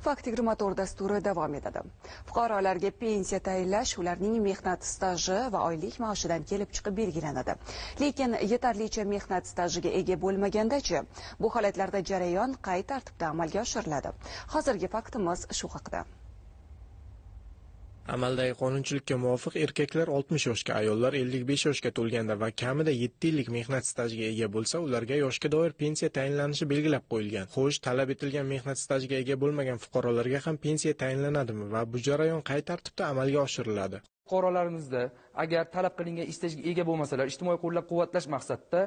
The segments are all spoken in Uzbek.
Fakt-motor dasturi davom etadi. Fuqarolarga pensiya tayinlash ularning mehnat staji va oylik maoshidan kelib chiqib belgilanadi. Lekin yetarlicha mehnat stajiga ega bo'lmagandachi, bu holatlarda jarayon qay tartibda amalga oshiriladi? Hozirgi faktimiz shu haqida. Amaldagi qonunchilikka muvofiq erkaklar 60 yoshga, ayollar 55 yoshga to'lganda va kamida 7 yillik mehnat stajiga ega bo'lsa, ularga yoshga doir pensiya tayinlanishi belgilab qo'yilgan. Xo'sh, talab etilgan mehnat stajiga ega bo'lmagan fuqarolarga ham pensiya tayinlanadimi va bu jarayon qay tartibda amalga oshiriladi? Fuqarolarimizda agar talab qilingan stajga ega bo'lmasalar, ijtimoiy qo'llab-quvvatlash maqsadida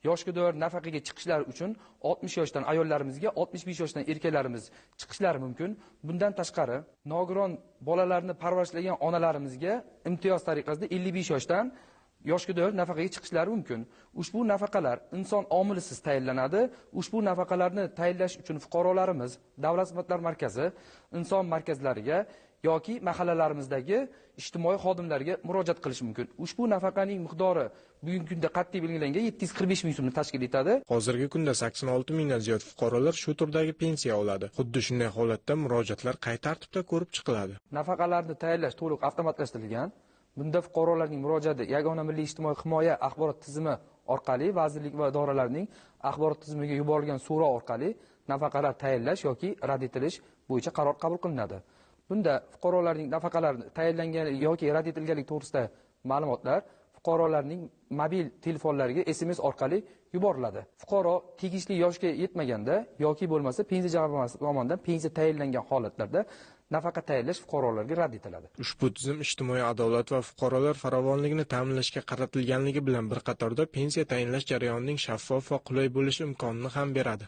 yoshga doir nafaqaga chiqishlari uchun 60 yoshdan ayollarimizga, 65 yoshdan erkaklarimiz chiqishlari mumkin. Bundan tashqari, nogiron bolalarni parvarishlagan onalarimizga imtiyoz tariqasida 55 yoshdan yoshga doir nafaqaga chiqishlari mumkin. Ushbu nafaqalar inson omilisiz tayinlanadi. Ushbu nafaqalarni tayinlash uchun fuqarolarimiz Davlat xizmatlar markazi, inson markazlariga yoki mahallalarimizdagi ijtimoiy xodimlarga murojaat qilish mumkin. Ushbu nafaqaning miqdori bugungi kunda qat'iy belgilangan 745 ming so'mni tashkil etadi. Hozirgi kunda 86 mingdan ziyod fuqarolar shu turdagi pensiya oladi. Xuddi shunday holatda murojaatlar qay tartibda ko'rib chiqiladi? Nafaqalarni tayinlash to'liq avtomatlashtirilgan. Bunda fuqarolarning murojaati Yagona milliy ijtimoiy himoya axborot tizimi orqali vazirlik va idoralarning axborot tizimiga yuborilgan so'rov orqali nafaqalar tayinlash yoki rad etilish bo'yicha qaror qabul qilinadi. Bunda fuqarolarning nafaqalarini tayinlangani yoki rad etilganligi to'g'risida ma'lumotlar fuqarolarning mobil telefonlariga SMS orqali yuboriladi. Fuqaro tegishli yoshga yetmaganda yoki bo'lmasa pensiya jamg'armasi tomonidan pensiya tayinlangan holatlarda nafaqa tayinlash fuqarolarga rad etiladi. Ushbu tizim ijtimoiy adolat va fuqarolar farovonligini ta'minlashga qaratilganligi bilan bir qatorda pensiya tayinlash jarayonining shaffof va qulay bo'lishi imkonini ham beradi.